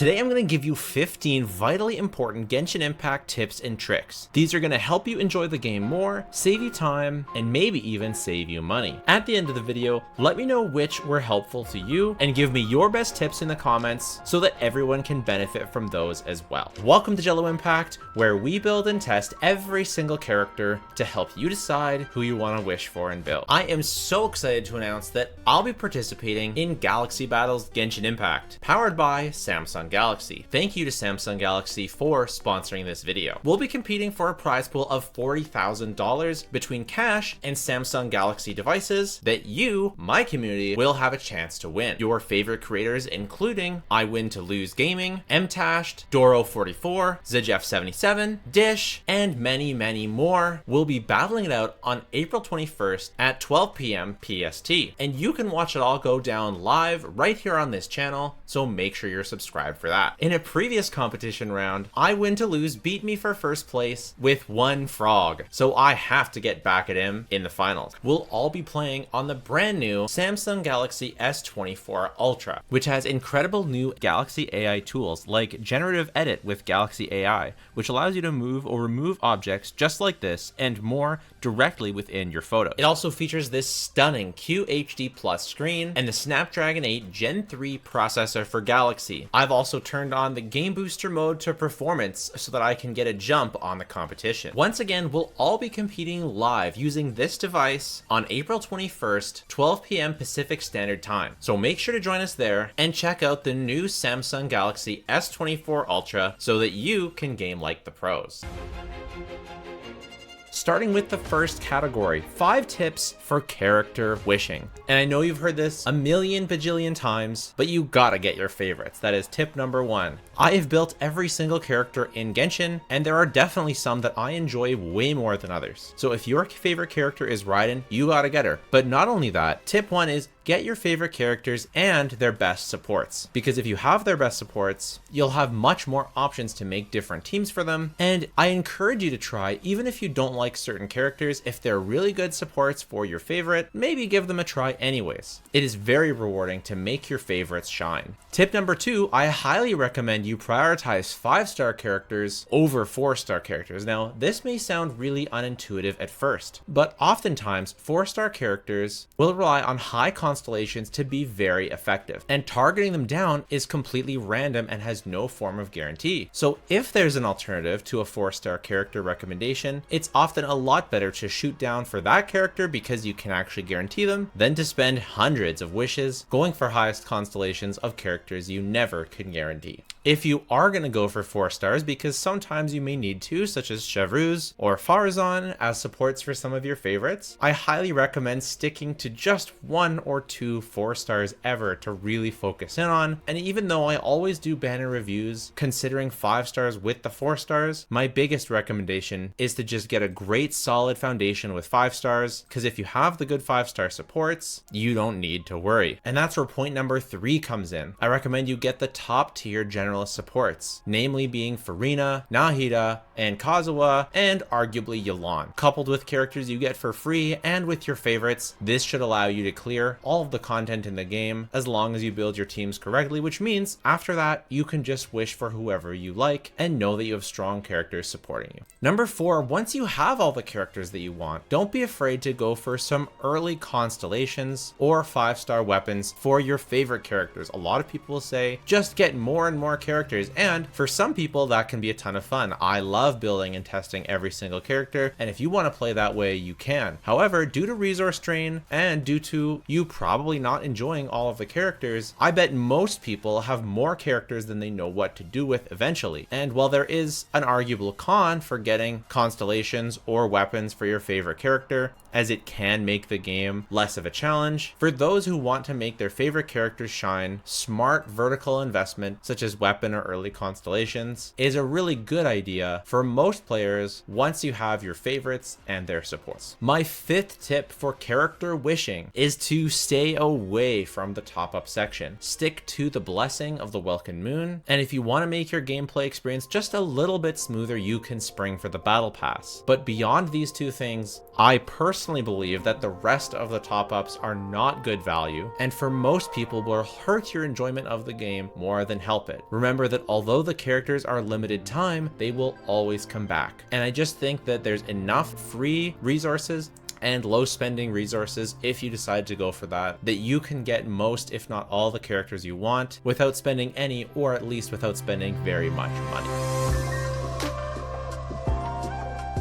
Today I'm going to give you 15 vitally important Genshin Impact tips and tricks. These are going to help you enjoy the game more, save you time, and maybe even save you money. At the end of the video, let me know which were helpful to you and give me your best tips in the comments so that everyone can benefit from those as well. Welcome to Jello Impact, where we build and test every single character to help you decide who you want to wish for and build. I am so excited to announce that I'll be participating in Galaxy Battles Genshin Impact, powered by Samsung Galaxy. Thank you to Samsung Galaxy for sponsoring this video. We'll be competing for a prize pool of $40,000 between cash and Samsung Galaxy devices that you, my community, will have a chance to win. Your favorite creators including I Win to Lose Gaming, Mtashed, Doro44, Zijef77, Dish, and many, many more will be battling it out on April 21st at 12 p.m. PST. And you can watch it all go down live right here on this channel, so make sure you're subscribed for that. In a previous competition round, I Win to Lose beat me for first place with one frog, so I have to get back at him in the finals. We'll all be playing on the brand new Samsung Galaxy S24 Ultra, which has incredible new Galaxy AI tools like generative edit with Galaxy AI, which allows you to move or remove objects just like this and more directly within your photo. It also features this stunning QHD Plus screen and the Snapdragon 8 Gen 3 processor for Galaxy. I've also turned on the game booster mode to performance so that I can get a jump on the competition. Once again, we'll all be competing live using this device on April 21st, 12 p.m. Pacific Standard Time. So make sure to join us there and check out the new Samsung Galaxy S24 Ultra so that you can game like the pros. Starting with the first category, 5 tips for character wishing. And I know you've heard this a million bajillion times, but you gotta get your favorites. That is tip number 1. I have built every single character in Genshin, and there are definitely some that I enjoy way more than others. So if your favorite character is Raiden, you gotta get her. But not only that, tip 1 is get your favorite characters and their best supports. Because if you have their best supports, you'll have much more options to make different teams for them. And I encourage you to try, even if you don't like certain characters, if they're really good supports for your favorite, maybe give them a try anyways. It is very rewarding to make your favorites shine. Tip number 2, I highly recommend you prioritize 5-star characters over 4-star characters. Now, this may sound really unintuitive at first, but oftentimes 4-star characters will rely on high constellations to be very effective, and targeting them down is completely random and has no form of guarantee. So if there's an alternative to a 4-star character recommendation, it's often a lot better to shoot down for that character because you can actually guarantee them than to spend hundreds of wishes going for highest constellations of characters you never can guarantee. If you are going to go for 4 stars, because sometimes you may need to, such as Chevreuse or Farazan as supports for some of your favorites, I highly recommend sticking to just 1 or 2 4 stars ever to really focus in on. And even though I always do banner reviews considering 5 stars with the 4 stars, my biggest recommendation is to just get a great solid foundation with 5 stars, because if you have the good 5-star supports, you don't need to worry. And that's where point number 3 comes in. I recommend you get the top tier generalist supports, namely being Farina, Nahida, and Kazuha, and arguably Yelan. Coupled with characters you get for free and with your favorites, this should allow you to clear all of the content in the game as long as you build your teams correctly, which means after that you can just wish for whoever you like and know that you have strong characters supporting you. Number 4, once you have all the characters that you want, don't be afraid to go for some early constellations or 5-star weapons for your favorite characters. A lot of people will say just get more and more characters, and for some people that can be a ton of fun. I love building and testing every single character, and if you want to play that way, you can. However, due to resource strain and due to you probably not enjoying all of the characters, I bet most people have more characters than they know what to do with eventually. And while there is an arguable con for getting constellations or weapons for your favorite character, as it can make the game less of a challenge, for those who want to make their favorite characters shine, smart vertical investment such as weapon or early constellations is a really good idea for most players once you have your favorites and their supports. My 5th tip for character wishing is to stay away from the top-up section. Stick to the blessing of the Welkin Moon, and if you want to make your gameplay experience just a little bit smoother, you can spring for the battle pass. But beyond these 2 things, I personally personally believe that the rest of the top-ups are not good value, and for most people will hurt your enjoyment of the game more than help it. Remember that although the characters are limited time, they will always come back. And I just think that there's enough free resources and low spending resources, if you decide to go for that, that you can get most, if not all, the characters you want without spending any, or at least without spending very much money.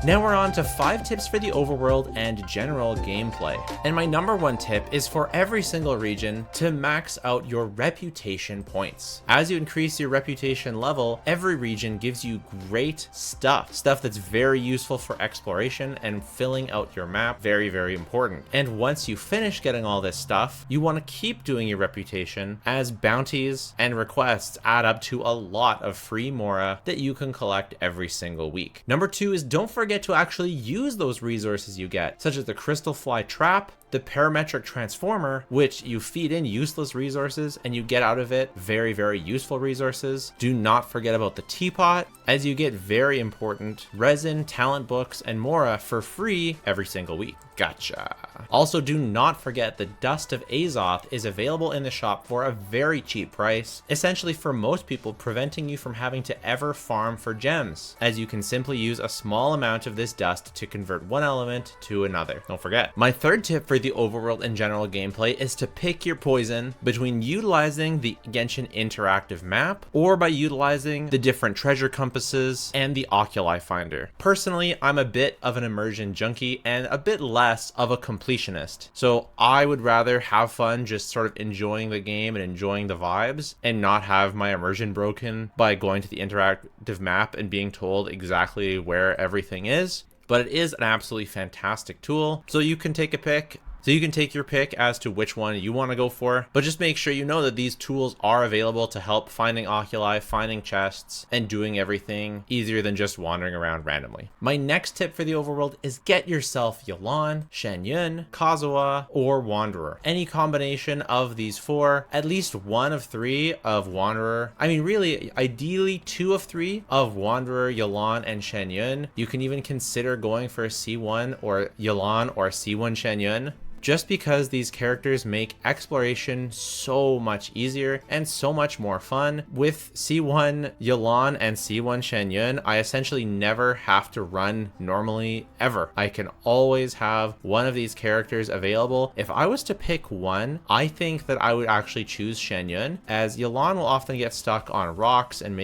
Now we're on to 5 tips for the overworld and general gameplay. And my number 1 tip is for every single region to max out your reputation points. As you increase your reputation level, every region gives you great stuff that's very useful for exploration and filling out your map. Very, very important. And once you finish getting all this stuff, you want to keep doing your reputation, as bounties and requests add up to a lot of free mora that you can collect every single week. Number 2 is don't forget to actually use those resources you get, such as the crystal fly trap, the parametric transformer, which you feed in useless resources and you get out of it very, very useful resources. Do not forget about the teapot, as you get very important resin, talent books, and mora for free every single week. Gotcha. Also, do not forget the Dust of Azoth is available in the shop for a very cheap price, essentially for most people preventing you from having to ever farm for gems, as you can simply use a small amount of this dust to convert one element to another. Don't forget. My third tip for the overworld and general gameplay is to pick your poison between utilizing the Genshin interactive map or by utilizing the different treasure compasses and the oculi finder. Personally, I'm a bit of an immersion junkie and a bit less of a completionist, so I would rather have fun just sort of enjoying the game and enjoying the vibes and not have my immersion broken by going to the interactive map and being told exactly where everything is. But it is an absolutely fantastic tool, so you can take a pick. So you can take your pick as to which one you want to go for, but just make sure you know that these tools are available to help finding oculi, finding chests, and doing everything easier than just wandering around randomly. My next tip for the overworld is get yourself Yelan, Shen-Yun, Kazuha, or Wanderer. Any combination of these 4, at least 1 of 3 of Wanderer. I mean, really, ideally 2 of 3 of Wanderer, Yelan, and Shen-Yun. You can even consider going for a C1 or Yelan or C1 Shen-Yun, just because these characters make exploration so much easier and so much more fun. With C1 Yelan and C1 Shen-Yun, I essentially never have to run normally ever. I can always have one of these characters available. If I was to pick one, I think that I would actually choose Shen-Yun, as Yelan will often get stuck on rocks and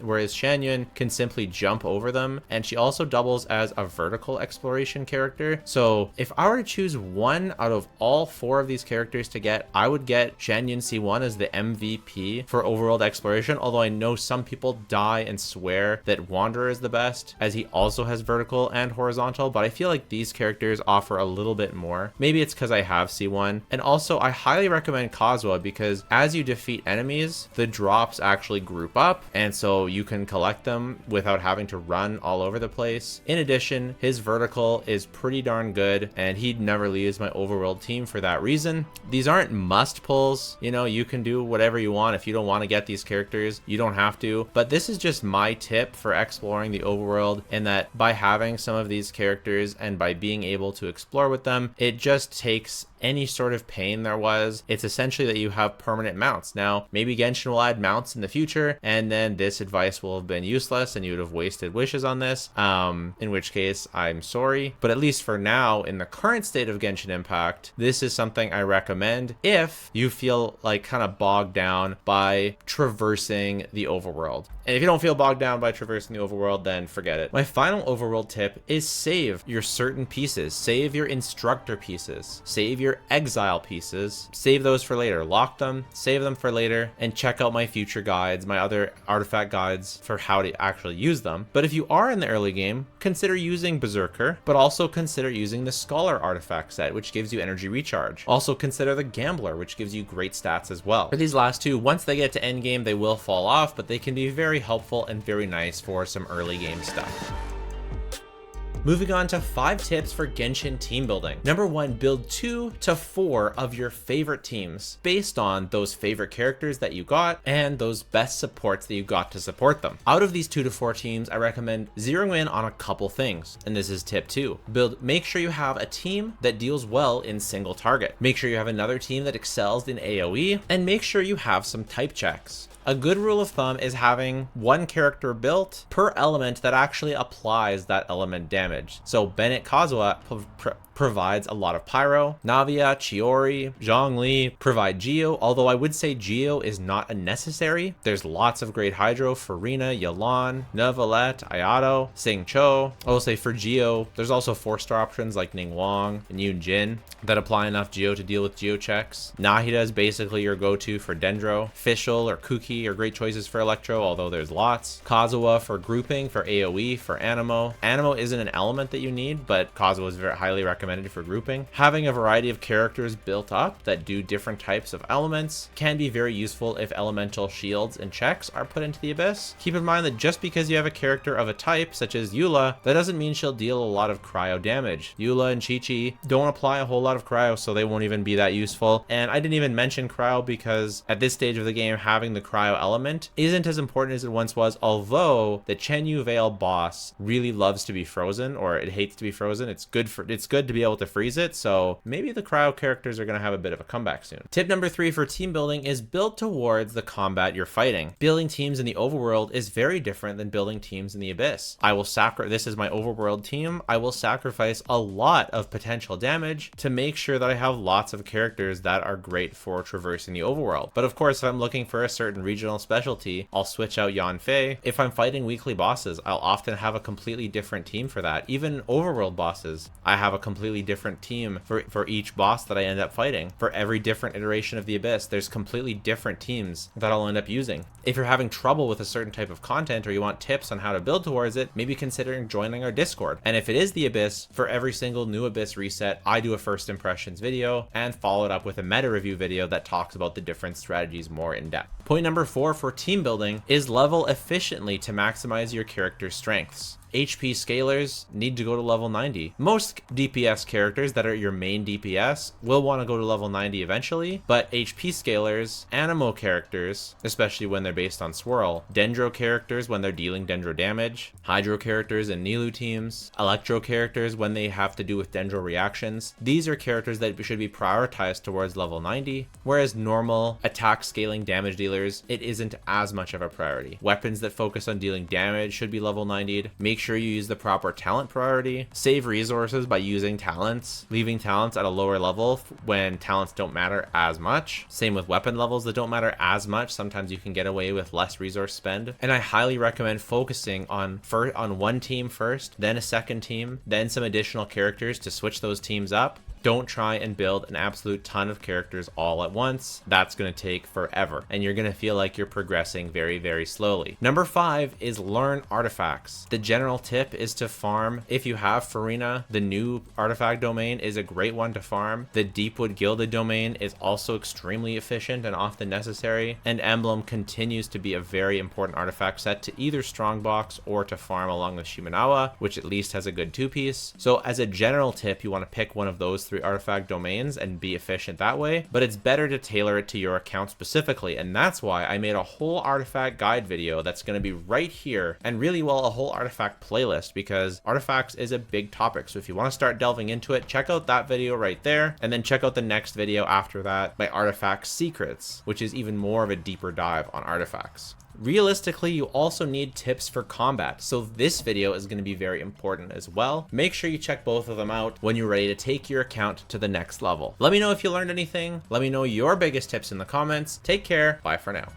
whereas Shen-Yun can simply jump over them, and she also doubles as a vertical exploration character. So if I were to choose one out of all 4 of these characters to get, I would get Shen-Yun C1 as the MVP for overworld exploration, although I know some people die and swear that Wanderer is the best, as he also has vertical and horizontal, but I feel like these characters offer a little bit more. Maybe it's because I have C1. And also, I highly recommend Kazuha, because as you defeat enemies, the drops actually group up, and so you can collect them without having to run all over the place. In addition, his vertical is pretty darn good, and he never leaves my overworld team for that reason. These aren't must pulls, you know, you can do whatever you want. If you don't want to get these characters, you don't have to, but this is just my tip for exploring the overworld, in that by having some of these characters and by being able to explore with them, it just takes any sort of pain there was. It's essentially that you have permanent mounts. Now, maybe Genshin will add mounts in the future, and then this advice will have been useless and you would have wasted wishes on this, in which case I'm sorry. But at least for now, in the current state of Genshin Impact, this is something I recommend if you feel like kind of bogged down by traversing the overworld. And if you don't feel bogged down by traversing the overworld, then forget it. My final overworld tip is save your certain pieces. Save your instructor pieces. Save your exile pieces. Save those for later. Lock them, save them for later, and check out my future guides, my other artifact guides for how to actually use them. But if you are in the early game, consider using Berserker, but also consider using the Scholar artifact set, which gives you energy recharge. Also consider the Gambler, which gives you great stats as well. For these last 2, once they get to endgame, they will fall off, but they can be very helpful and very nice for some early game stuff. Moving on to 5 tips for Genshin team building. Number 1, build 2 to 4 of your favorite teams based on those favorite characters that you got and those best supports that you got to support them. Out of these 2 to 4 teams, I recommend zeroing in on a couple things. And this is tip 2. Make sure you have a team that deals well in single target. Make sure you have another team that excels in AoE, and make sure you have some type checks. A good rule of thumb is having one character built per element that actually applies that element damage. So Bennett Kazuha provides a lot of pyro. Navia, Chiori, Zhongli provide Geo, although I would say Geo is not a necessary. There's lots of great hydro for Rina, Yelan, Neuvillette, Ayato, Sing Cho. I will say for Geo, there's also 4-star options like Ning Wang and Yoon Jin that apply enough Geo to deal with Geo checks. Nahida is basically your go-to for Dendro. Fischl or Kuki are great choices for Electro, although there's lots. Kazuha for grouping, for AoE, for Anemo. Anemo isn't an element that you need, but Kazuha is very highly recommended for grouping. Having a variety of characters built up that do different types of elements can be very useful if elemental shields and checks are put into the Abyss. Keep in mind that just because you have a character of a type, such as Eula, that doesn't mean she'll deal a lot of cryo damage. Eula and Chi-Chi don't apply a whole lot of cryo, so they won't even be that useful. And I didn't even mention cryo because at this stage of the game, having the cryo element isn't as important as it once was, although the Chen Yu Vale boss really loves to be frozen, or it hates to be frozen. It's good to be able to freeze it, so maybe the cryo characters are going to have a bit of a comeback soon. Tip number 3 for team building is build towards the combat you're fighting. Building teams in the overworld is very different than building teams in the Abyss. This is my overworld team. I will sacrifice a lot of potential damage to make sure that I have lots of characters that are great for traversing the overworld. But of course, if I'm looking for a certain regional specialty, I'll switch out Yanfei. If I'm fighting weekly bosses, I'll often have a completely different team for that. Even overworld bosses, I have a completely different team for each boss that I end up fighting. For every different iteration of the Abyss, there's completely different teams that I'll end up using. If you're having trouble with a certain type of content or you want tips on how to build towards it, maybe considering joining our Discord. And if it is the Abyss, for every single new Abyss reset, I do a first impressions video and follow it up with a meta review video that talks about the different strategies more in depth. Point number 4 for team building is level efficiently to maximize your character's strengths. HP scalers need to go to level 90. Most DPS characters that are your main DPS will want to go to level 90 eventually, but HP scalers, Anemo characters, especially when they're based on Swirl, Dendro characters when they're dealing Dendro damage, Hydro characters in Nilou teams, Electro characters when they have to do with Dendro reactions. These are characters that should be prioritized towards level 90, whereas normal attack scaling damage dealers, it isn't as much of a priority. Weapons that focus on dealing damage should be level 90'd. Make sure you use the proper talent priority. Save resources by using talents, leaving talents at a lower level when talents don't matter as much. Same with weapon levels that don't matter as much. Sometimes you can get away with less resource spend. And I highly recommend focusing on one team first, then a second team, then some additional characters to switch those teams up. Don't try and build an absolute ton of characters all at once. That's going to take forever, and you're going to feel like you're progressing very, very slowly. Number 5 is learn artifacts. The general tip is to farm. If you have Farina, the new artifact domain is a great one to farm. The Deepwood Gilded domain is also extremely efficient and often necessary, and Emblem continues to be a very important artifact set to either strongbox or to farm along with Shimenawa, which at least has a good 2-piece. So as a general tip, you want to pick one of those 3 artifact domains and be efficient that way, but it's better to tailor it to your account specifically, and that's why I made a whole artifact guide video that's going to be right here, and really, well, a whole artifact playlist, because artifacts is a big topic. So if you want to start delving into it, check out that video right there, and then check out the next video after that, my artifact secrets, which is even more of a deeper dive on artifacts. Realistically, you also need tips for combat, so this video is going to be very important as well. Make sure you check both of them out when you're ready to take your account to the next level. Let me know if you learned anything. Let me know your biggest tips in the comments. Take care. Bye for now.